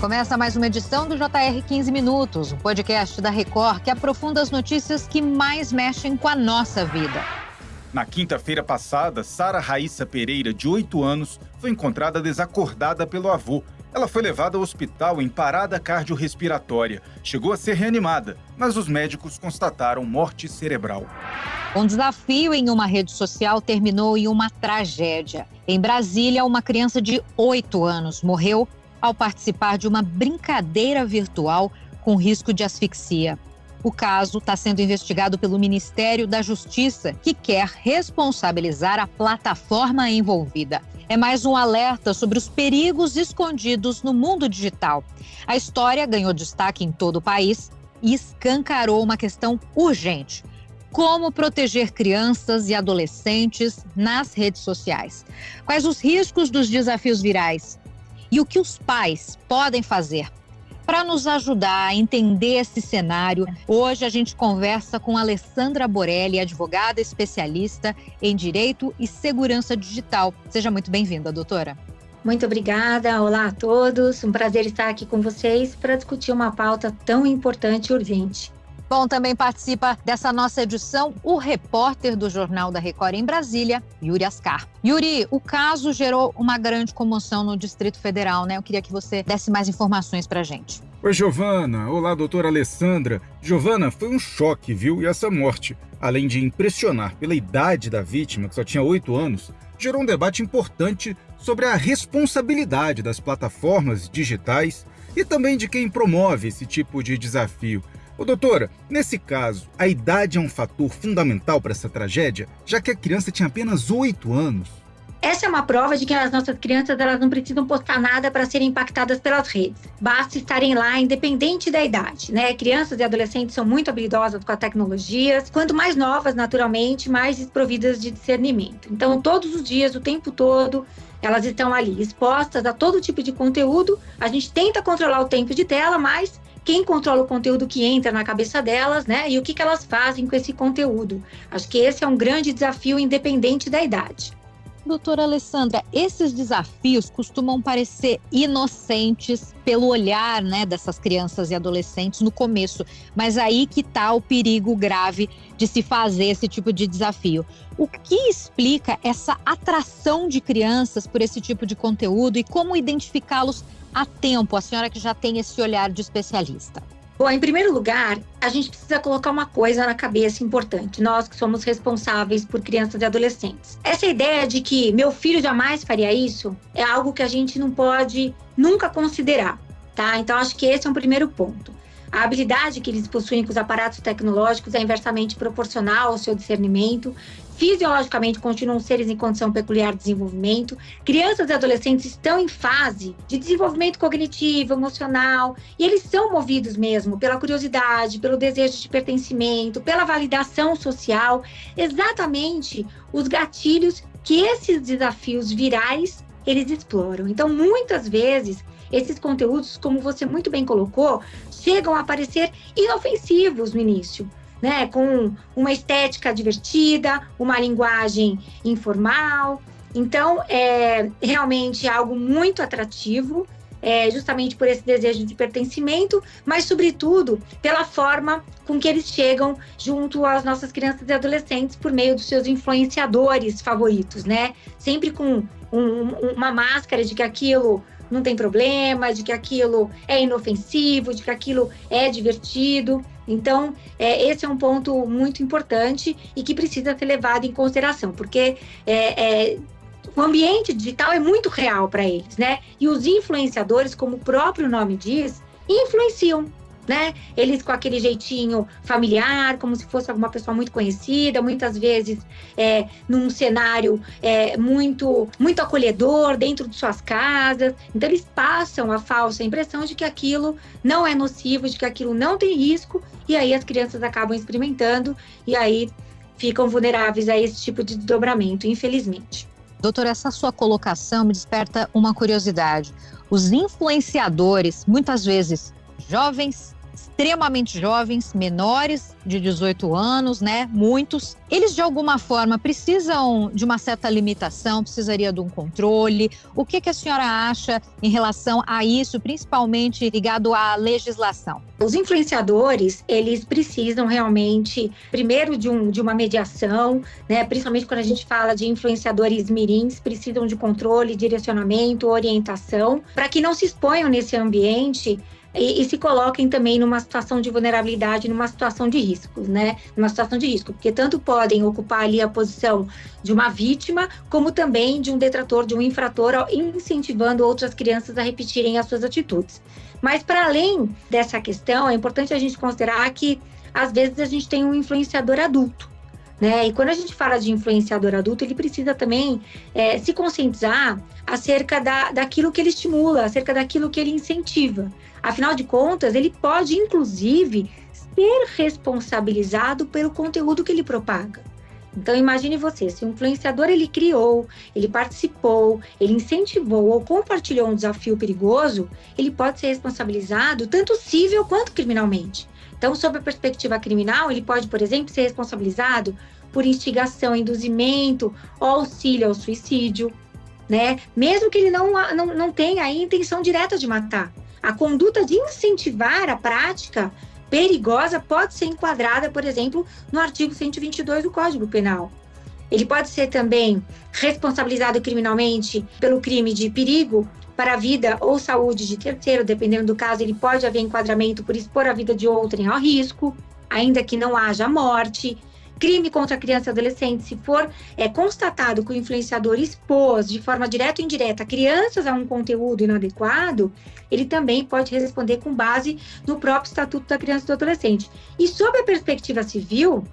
Começa mais uma edição do JR 15 Minutos, um podcast da Record que aprofunda as notícias que mais mexem com a nossa vida. Na quinta-feira passada, Sara Raíssa Pereira, de 8 anos, foi encontrada desacordada pelo avô. Ela foi levada ao hospital em parada cardiorrespiratória. Chegou a ser reanimada, mas os médicos constataram morte cerebral. Um desafio em uma rede social terminou em uma tragédia. Em Brasília, uma criança de 8 anos morreu ao participar de uma brincadeira virtual com risco de asfixia. O caso está sendo investigado pelo Ministério da Justiça, que quer responsabilizar a plataforma envolvida. É mais um alerta sobre os perigos escondidos no mundo digital. A história ganhou destaque em todo o país e escancarou uma questão urgente: como proteger crianças e adolescentes nas redes sociais? Quais os riscos dos desafios virais? E o que os pais podem fazer? Para nos ajudar a entender esse cenário, hoje a gente conversa com Alessandra Borelli, advogada especialista em Direito e Segurança Digital. Seja muito bem-vinda, doutora. Muito obrigada, olá a todos. Um prazer estar aqui com vocês para discutir uma pauta tão importante e urgente. Bom, também participa dessa nossa edição o repórter do Jornal da Record em Brasília, Yuri Ascar. Yuri, o caso gerou uma grande comoção no Distrito Federal, né? Eu queria que você desse mais informações pra gente. Oi, Giovana. Olá, doutora Alessandra. Giovana, foi um choque, viu? E essa morte, além de impressionar pela idade da vítima, que só tinha 8 anos, gerou um debate importante sobre a responsabilidade das plataformas digitais e também de quem promove esse tipo de desafio. Ô, doutora, nesse caso, a idade é um fator fundamental para essa tragédia, já que a criança tinha apenas 8 anos. Essa é uma prova de que as nossas crianças elas não precisam postar nada para serem impactadas pelas redes. Basta estarem lá, independente da idade, né? Crianças e adolescentes são muito habilidosas com as tecnologias. Quanto mais novas, naturalmente, mais desprovidas de discernimento. Então, todos os dias, o tempo todo, elas estão ali expostas a todo tipo de conteúdo. A gente tenta controlar o tempo de tela, mas quem controla o conteúdo que entra na cabeça delas, né? E o que elas fazem com esse conteúdo. Acho que esse é um grande desafio, independente da idade. Doutora Alessandra, esses desafios costumam parecer inocentes pelo olhar, né, dessas crianças e adolescentes no começo, mas aí que está o perigo grave de se fazer esse tipo de desafio. O que explica essa atração de crianças por esse tipo de conteúdo e como identificá-los a tempo, a senhora que já tem esse olhar de especialista? Bom, em primeiro lugar, a gente precisa colocar uma coisa na cabeça importante, nós que somos responsáveis por crianças e adolescentes. Essa ideia de que meu filho jamais faria isso é algo que a gente não pode nunca considerar, tá? Então, acho que esse é um primeiro ponto. A habilidade que eles possuem com os aparatos tecnológicos é inversamente proporcional ao seu discernimento. Fisiologicamente, continuam seres em condição peculiar de desenvolvimento. Crianças e adolescentes estão em fase de desenvolvimento cognitivo, emocional, e eles são movidos mesmo pela curiosidade, pelo desejo de pertencimento, pela validação social, exatamente os gatilhos que esses desafios virais eles exploram. Então, muitas vezes, esses conteúdos, como você muito bem colocou, chegam a parecer inofensivos no início, né? Com uma estética divertida, uma linguagem informal. Então, é realmente algo muito atrativo, justamente por esse desejo de pertencimento, mas, sobretudo, pela forma com que eles chegam junto às nossas crianças e adolescentes por meio dos seus influenciadores favoritos, né? Sempre com uma máscara de que aquilo não tem problema, de que aquilo é inofensivo, de que aquilo é divertido. Então, esse é um ponto muito importante e que precisa ser levado em consideração, porque o ambiente digital é muito real para eles, né? E os influenciadores, como o próprio nome diz, influenciam, né? Eles com aquele jeitinho familiar, como se fosse alguma pessoa muito conhecida, muitas vezes num cenário muito acolhedor dentro de suas casas. Então eles passam a falsa impressão de que aquilo não é nocivo, de que aquilo não tem risco, e aí as crianças acabam experimentando e aí ficam vulneráveis a esse tipo de desdobramento, infelizmente. Doutora, essa sua colocação me desperta uma curiosidade. Os influenciadores, muitas vezes jovens extremamente jovens, menores de 18 anos, né? Muitos. Eles, de alguma forma, precisam de uma certa limitação, precisaria de um controle. O que a senhora acha em relação a isso, principalmente ligado à legislação? Os influenciadores, eles precisam realmente, primeiro, de uma mediação, né? Principalmente quando a gente fala de influenciadores mirins, precisam de controle, direcionamento, orientação, para que não se exponham nesse ambiente e se coloquem também numa situação de vulnerabilidade, numa situação de risco, né? Numa situação de risco, porque tanto podem ocupar ali a posição de uma vítima, como também de um detrator, de um infrator, incentivando outras crianças a repetirem as suas atitudes. Mas, para além dessa questão, é importante a gente considerar que, às vezes, a gente tem um influenciador adulto, né? E quando a gente fala de influenciador adulto, ele precisa também se conscientizar acerca daquilo que ele estimula, acerca daquilo que ele incentiva. Afinal de contas, ele pode, inclusive, ser responsabilizado pelo conteúdo que ele propaga. Então, imagine você, se o influenciador ele criou, ele participou, ele incentivou ou compartilhou um desafio perigoso, ele pode ser responsabilizado tanto civil quanto criminalmente. Então, sob a perspectiva criminal, ele pode, por exemplo, ser responsabilizado por instigação, induzimento ou auxílio ao suicídio, né? Mesmo que ele não tenha a intenção direta de matar. A conduta de incentivar a prática perigosa pode ser enquadrada, por exemplo, no artigo 122 do Código Penal. Ele pode ser também responsabilizado criminalmente pelo crime de perigo para a vida ou saúde de terceiro, dependendo do caso, ele pode haver enquadramento por expor a vida de outrem ao risco, ainda que não haja morte. Crime contra criança e adolescente, se for constatado que o influenciador expôs de forma direta ou indireta crianças a um conteúdo inadequado, ele também pode responder com base no próprio Estatuto da Criança e do Adolescente. E sob a perspectiva civil,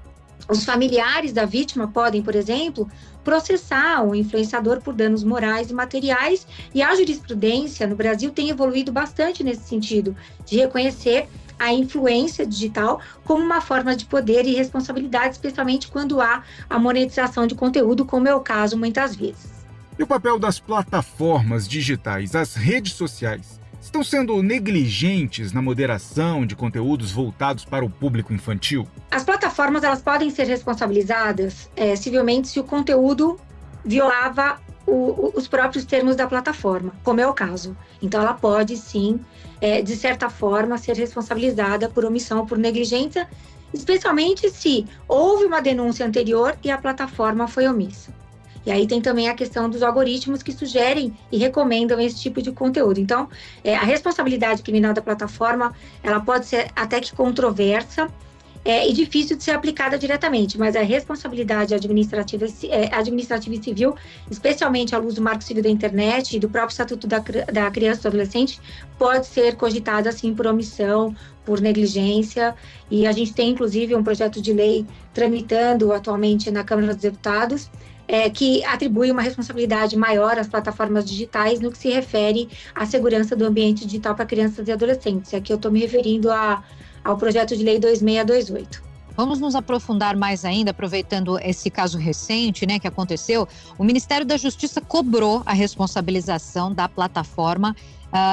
os familiares da vítima podem, por exemplo, processar o influenciador por danos morais e materiais, e a jurisprudência no Brasil tem evoluído bastante nesse sentido, de reconhecer a influência digital como uma forma de poder e responsabilidade, especialmente quando há a monetização de conteúdo, como é o caso muitas vezes. E o papel das plataformas digitais, as redes sociais, estão sendo negligentes na moderação de conteúdos voltados para o público infantil? As plataformas elas podem ser responsabilizadas civilmente se o conteúdo violava os próprios termos da plataforma, como é o caso. Então, ela pode, sim, de certa forma, ser responsabilizada por omissão, por negligência, especialmente se houve uma denúncia anterior e a plataforma foi omissa. E aí tem também a questão dos algoritmos que sugerem e recomendam esse tipo de conteúdo. Então, a responsabilidade criminal da plataforma, ela pode ser até que controversa, e difícil de ser aplicada diretamente, mas a responsabilidade administrativa e civil, especialmente à luz do Marco Civil da Internet e do próprio Estatuto da Criança e do Adolescente, pode ser cogitada, assim, por omissão, por negligência, e a gente tem, inclusive, um projeto de lei tramitando atualmente na Câmara dos Deputados, que atribui uma responsabilidade maior às plataformas digitais no que se refere à segurança do ambiente digital para crianças e adolescentes. Aqui eu estou me referindo ao projeto de lei 2628. Vamos nos aprofundar mais ainda, aproveitando esse caso recente, né, que aconteceu. O Ministério da Justiça cobrou a responsabilização da plataforma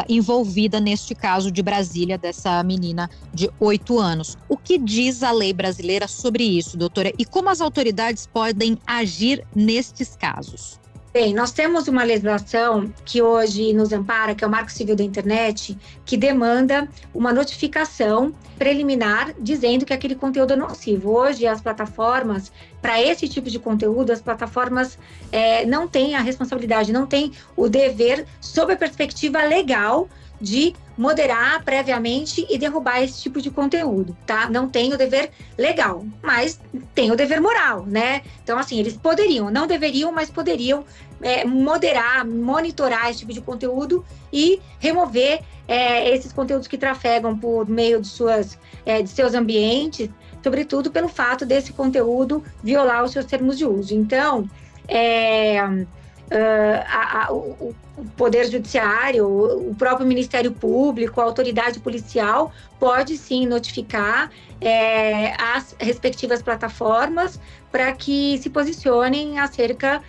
envolvida neste caso de Brasília, dessa menina de 8 anos. O que diz a lei brasileira sobre isso, doutora? E como as autoridades podem agir nestes casos? Bem, nós temos uma legislação que hoje nos ampara, que é o Marco Civil da Internet, que demanda uma notificação preliminar dizendo que aquele conteúdo é nocivo. Hoje, as plataformas, para esse tipo de conteúdo, as plataformas não têm a responsabilidade, não têm o dever, sob a perspectiva legal, de moderar previamente e derrubar esse tipo de conteúdo, tá? Não tem o dever legal, mas tem o dever moral, né? Então, assim, eles poderiam, não deveriam, mas poderiam moderar, monitorar esse tipo de conteúdo e remover esses conteúdos que trafegam por meio de seus ambientes, sobretudo pelo fato desse conteúdo violar os seus termos de uso. Então, o Poder Judiciário, o próprio Ministério Público, a autoridade policial pode sim notificar as respectivas plataformas para que se posicionem acerca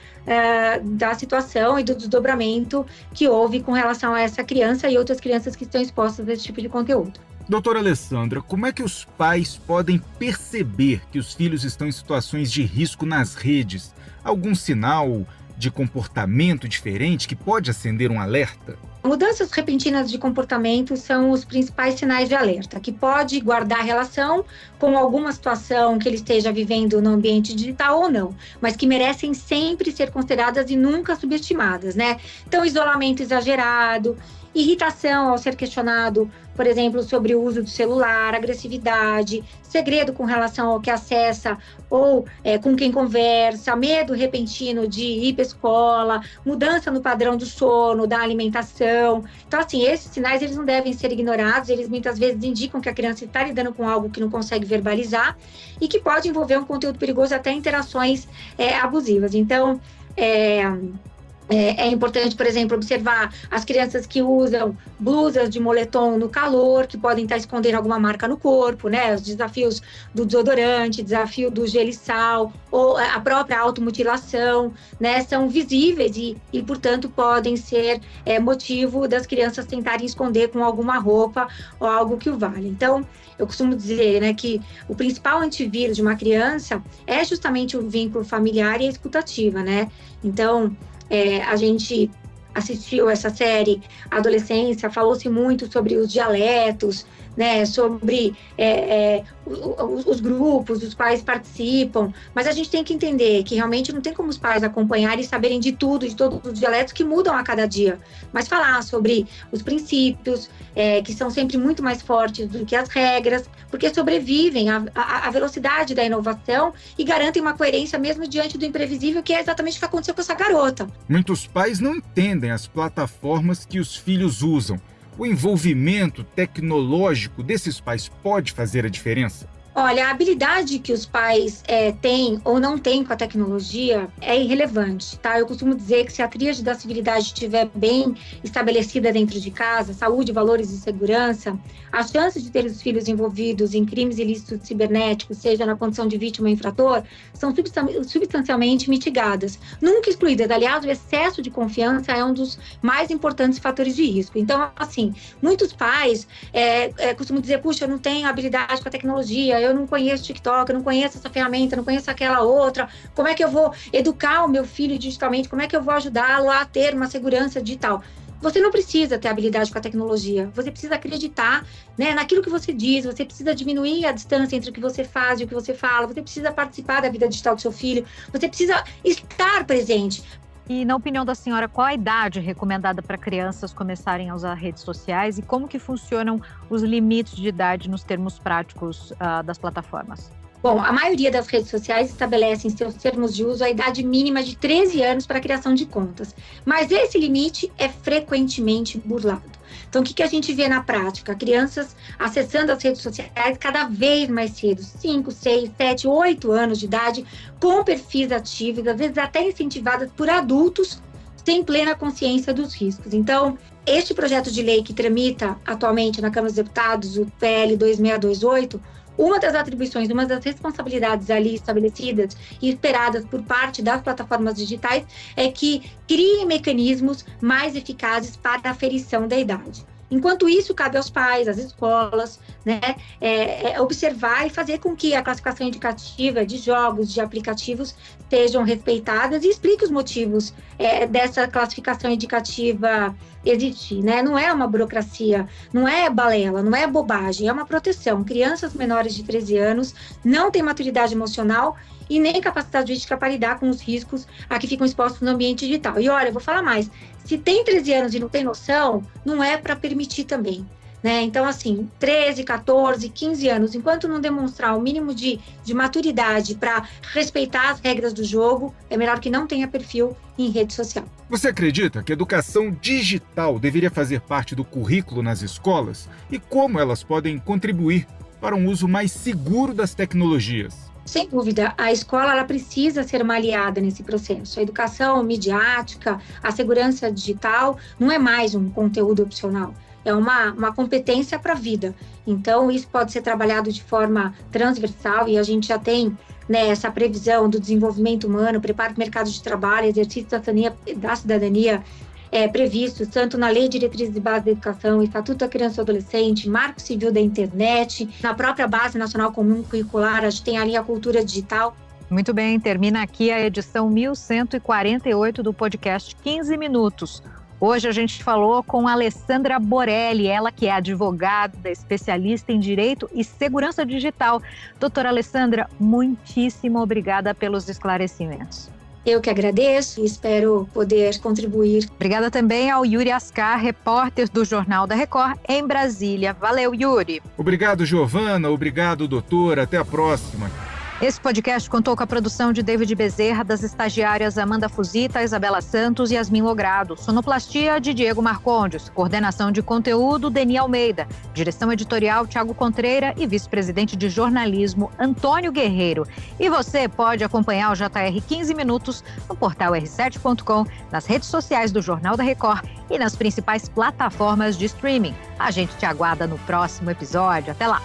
da situação e do desdobramento que houve com relação a essa criança e outras crianças que estão expostas a esse tipo de conteúdo. Doutora Alessandra, como é que os pais podem perceber que os filhos estão em situações de risco nas redes? Algum sinal de comportamento diferente que pode acender um alerta? Mudanças repentinas de comportamento são os principais sinais de alerta, que pode guardar relação com alguma situação que ele esteja vivendo no ambiente digital ou não, mas que merecem sempre ser consideradas e nunca subestimadas, né? Então, isolamento exagerado, irritação ao ser questionado, por exemplo, sobre o uso do celular, agressividade, segredo com relação ao que acessa ou com quem conversa, medo repentino de ir para a escola, mudança no padrão do sono, da alimentação. Então, assim, esses sinais eles não devem ser ignorados, eles muitas vezes indicam que a criança está lidando com algo que não consegue verbalizar e que pode envolver um conteúdo perigoso, até interações abusivas. Então, é importante, por exemplo, observar as crianças que usam blusas de moletom no calor, que podem estar escondendo alguma marca no corpo, né? Os desafios do desodorante, desafio do gel e sal, ou a própria automutilação, né? São visíveis e portanto, podem ser motivo das crianças tentarem esconder com alguma roupa ou algo que o valha. Então, eu costumo dizer, né, que o principal antivírus de uma criança é justamente o vínculo familiar e a escutativa, né? Então, a gente assistiu essa série Adolescência, falou-se muito sobre os dialetos, né, sobre os grupos, os pais participam, mas a gente tem que entender que realmente não tem como os pais acompanharem e saberem de tudo, de todos os dialetos que mudam a cada dia, mas falar sobre os princípios, que são sempre muito mais fortes do que as regras, porque sobrevivem à velocidade da inovação e garantem uma coerência mesmo diante do imprevisível, que é exatamente o que aconteceu com essa garota. Muitos pais não entendem as plataformas que os filhos usam. O envolvimento tecnológico desses pais pode fazer a diferença? Olha, a habilidade que os pais têm ou não têm com a tecnologia é irrelevante, tá? Eu costumo dizer que se a tríade da civilidade estiver bem estabelecida dentro de casa, saúde, valores e segurança, as chances de ter os filhos envolvidos em crimes ilícitos cibernéticos, seja na condição de vítima ou infrator, são substancialmente mitigadas, nunca excluídas. Aliás, o excesso de confiança é um dos mais importantes fatores de risco. Então, assim, muitos pais costumam dizer, puxa, eu não tenho habilidade com a tecnologia, eu não conheço o TikTok, eu não conheço essa ferramenta, eu não conheço aquela outra, como é que eu vou educar o meu filho digitalmente, como é que eu vou ajudá-lo a ter uma segurança digital? Você não precisa ter habilidade com a tecnologia, você precisa acreditar, né, naquilo que você diz, você precisa diminuir a distância entre o que você faz e o que você fala, você precisa participar da vida digital do seu filho, você precisa estar presente. E, na opinião da senhora, qual a idade recomendada para crianças começarem a usar redes sociais e como que funcionam os limites de idade nos termos práticos das plataformas? Bom, a maioria das redes sociais estabelece em seus termos de uso a idade mínima de 13 anos para a criação de contas, mas esse limite é frequentemente burlado. Então, o que a gente vê na prática? Crianças acessando as redes sociais cada vez mais cedo, 5, 6, 7, 8 anos de idade, com perfis ativos, às vezes até incentivadas por adultos, sem plena consciência dos riscos. Então, este projeto de lei que tramita atualmente na Câmara dos Deputados, o PL 2628, uma das atribuições, uma das responsabilidades ali estabelecidas e esperadas por parte das plataformas digitais é que criem mecanismos mais eficazes para a aferição da idade. Enquanto isso, cabe aos pais, às escolas, né, observar e fazer com que a classificação indicativa de jogos, de aplicativos, sejam respeitadas e explique os motivos dessa classificação indicativa existir, né? Não é uma burocracia, não é balela, não é bobagem, é uma proteção. Crianças menores de 13 anos não têm maturidade emocional e nem capacidade jurídica para lidar com os riscos a que ficam expostos no ambiente digital. E olha, eu vou falar mais, se tem 13 anos e não tem noção, não é para permitir também, né? Então, assim, 13, 14, 15 anos, enquanto não demonstrar o mínimo de maturidade para respeitar as regras do jogo, é melhor que não tenha perfil em rede social. Você acredita que a educação digital deveria fazer parte do currículo nas escolas? E como elas podem contribuir para um uso mais seguro das tecnologias? Sem dúvida, a escola ela precisa ser uma aliada nesse processo. A educação midiática, a segurança digital, não é mais um conteúdo opcional, é uma competência para a vida. Então, isso pode ser trabalhado de forma transversal e a gente já tem, né, essa previsão do desenvolvimento humano, preparo do mercado de trabalho, exercício da cidadania previstos tanto na Lei de Diretrizes e Bases da Educação, Estatuto da Criança e do Adolescente, Marco Civil da Internet, na própria Base Nacional Comum Curricular, a gente tem ali a cultura digital. Muito bem, termina aqui a edição 1148 do podcast 15 Minutos. Hoje a gente falou com a Alessandra Borelli, ela que é advogada, especialista em Direito e Segurança Digital. Doutora Alessandra, muitíssimo obrigada pelos esclarecimentos. Eu que agradeço e espero poder contribuir. Obrigada também ao Yuri Ascar, repórter do Jornal da Record em Brasília. Valeu, Yuri. Obrigado, Giovana. Obrigado, doutora. Até a próxima. Esse podcast contou com a produção de David Bezerra, das estagiárias Amanda Fusita, Isabela Santos e Yasmin Logrado. Sonoplastia de Diego Marcondes. Coordenação de conteúdo, Deni Almeida. Direção editorial, Thiago Contreira e vice-presidente de jornalismo, Antônio Guerreiro. E você pode acompanhar o JR 15 Minutos no portal r7.com, nas redes sociais do Jornal da Record e nas principais plataformas de streaming. A gente te aguarda no próximo episódio. Até lá!